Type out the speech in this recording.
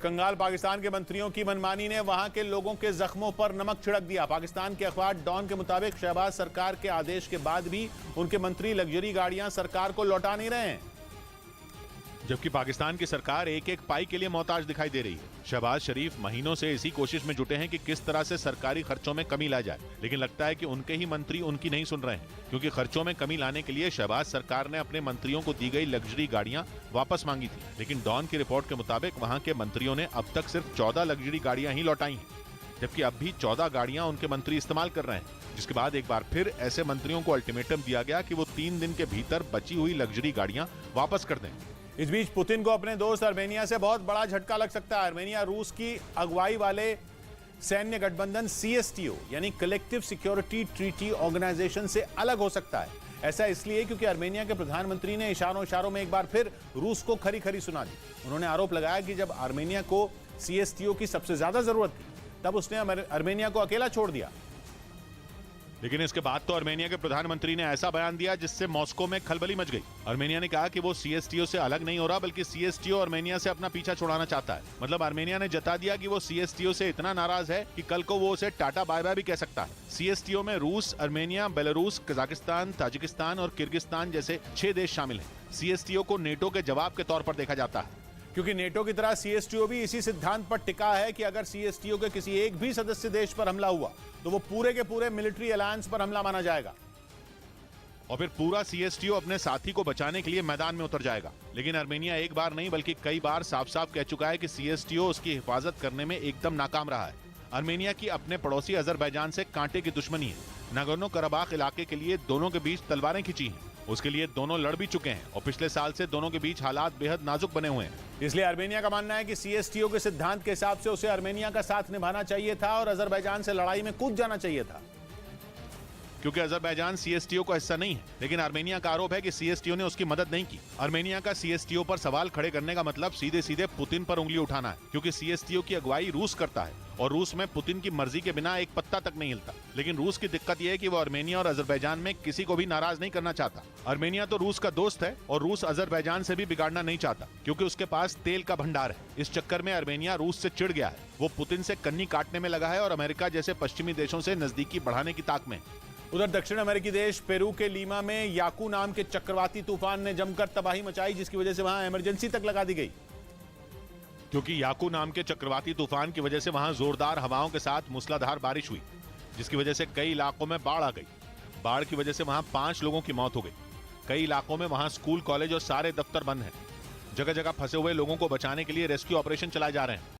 कंगाल पाकिस्तान के मंत्रियों की मनमानी ने वहां के लोगों के जख्मों पर नमक छिड़क दिया। पाकिस्तान के अखबार डॉन के मुताबिक शहबाज सरकार के आदेश के बाद भी उनके मंत्री लग्जरी गाड़ियां सरकार को लौटा नहीं रहे हैं, जबकि पाकिस्तान की सरकार एक एक पाई के लिए मोहताज दिखाई दे रही है। शहबाज शरीफ महीनों से इसी कोशिश में जुटे हैं कि किस तरह से सरकारी खर्चों में कमी ला जाए, लेकिन लगता है कि उनके ही मंत्री उनकी नहीं सुन रहे हैं, क्योंकि खर्चों में कमी लाने के लिए शहबाज सरकार ने अपने मंत्रियों को दी गई लग्जरी गाड़ियां वापस मांगी थी। लेकिन डॉन की रिपोर्ट के मुताबिक वहां के मंत्रियों ने अब तक सिर्फ 14 लग्जरी गाड़ियां ही लौटाई हैं, जबकि अब भी 14 गाड़ियां उनके मंत्री इस्तेमाल कर रहे हैं। जिसके बाद एक बार फिर ऐसे मंत्रियों को अल्टीमेटम दिया गया कि वो 3 दिन के भीतर बची हुई लग्जरी गाड़ियां वापस कर दें। इस बीच पुतिन को अपने दोस्त आर्मेनिया से बहुत बड़ा झटका लग सकता है। आर्मेनिया रूस की अगुवाई वाले सैन्य गठबंधन CSTO यानी कलेक्टिव सिक्योरिटी ट्रीटी ऑर्गेनाइजेशन से अलग हो सकता है। ऐसा इसलिए क्योंकि आर्मेनिया के प्रधानमंत्री ने इशारों में एक बार फिर रूस को खरी खरी सुना दी। उन्होंने आरोप लगाया कि जब आर्मेनिया को CSTO की सबसे ज्यादा जरूरत थी तब उसने आर्मेनिया को अकेला छोड़ दिया। लेकिन इसके बाद तो आर्मेनिया के प्रधानमंत्री ने ऐसा बयान दिया जिससे मॉस्को में खलबली मच गई। आर्मेनिया ने कहा कि वो CSTO से अलग नहीं हो रहा, बल्कि CSTO आर्मेनिया से अपना पीछा छुड़ाना चाहता है। मतलब आर्मेनिया ने जता दिया कि वो CSTO से इतना नाराज है कि कल को वो उसे टाटा बाय बाय भी कह सकता है। CSTO में रूस, आर्मेनिया, बेलारूस, कजाकिस्तान, ताजिकिस्तान और किर्गिस्तान जैसे 6 देश शामिल हैं। CSTO को नेटो के जवाब के तौर पर देखा जाता है, क्योंकि नेटो की तरह CSTO भी इसी सिद्धांत पर टिका है कि अगर CSTO के किसी एक भी सदस्य देश पर हमला हुआ तो वो पूरे के पूरे मिलिट्री अलायंस पर हमला माना जाएगा और फिर पूरा CSTO अपने साथी को बचाने के लिए मैदान में उतर जाएगा। लेकिन आर्मेनिया एक बार नहीं बल्कि कई बार साफ साफ कह चुका है कि CSTO उसकी हिफाजत करने में एकदम नाकाम रहा है। आर्मेनिया की अपने पड़ोसी अजरबैजान से कांटे की दुश्मनी है। नागोर्नो कराबाख इलाके के लिए दोनों के बीच तलवारें खिंची हैं। उसके लिए दोनों लड़ भी चुके हैं और पिछले साल से दोनों के बीच हालात बेहद नाजुक बने हुए हैं। इसलिए आर्मेनिया का मानना है कि CSTO के सिद्धांत के हिसाब से उसे आर्मेनिया का साथ निभाना चाहिए था और अजरबैजान से लड़ाई में कूद जाना चाहिए था। क्योंकि अजरबैजान CSTO का हिस्सा नहीं है, लेकिन आर्मेनिया का आरोप है कि CSTO ने उसकी मदद नहीं की। आर्मेनिया का CSTO पर सवाल खड़े करने का मतलब सीधे सीधे पुतिन पर उंगली उठाना है, क्योंकि CSTO की अगुवाई रूस करता है और रूस में पुतिन की मर्जी के बिना एक पत्ता तक नहीं हिलता। लेकिन रूस की दिक्कत यह है कि वो आर्मेनिया और अजरबैजान में किसी को भी नाराज नहीं करना चाहता। आर्मेनिया तो रूस का दोस्त है और रूस अजरबैजान से भी बिगाड़ना नहीं चाहता, क्योंकि उसके पास तेल का भंडार है। इस चक्कर में आर्मेनिया रूस से चिढ़ गया है। वो पुतिन से कन्नी काटने में लगा है और अमेरिका जैसे पश्चिमी देशों से नजदीकी बढ़ाने की ताक में। उधर दक्षिण अमेरिकी देश पेरू के लीमा में याकू नाम के चक्रवाती तूफान ने जमकर तबाही मचाई, जिसकी वजह से वहां इमरजेंसी तक लगा दी गई। क्योंकि याकू नाम के चक्रवाती तूफान की वजह से वहां जोरदार हवाओं के साथ मूसलाधार बारिश हुई, जिसकी वजह से कई इलाकों में बाढ़ आ गई। बाढ़ की वजह से वहां 5 लोगों की मौत हो गई। कई इलाकों में वहां स्कूल, कॉलेज और सारे दफ्तर बंद हैं। जगह जगह फंसे हुए लोगों को बचाने के लिए रेस्क्यू ऑपरेशन चलाए जा रहे हैं।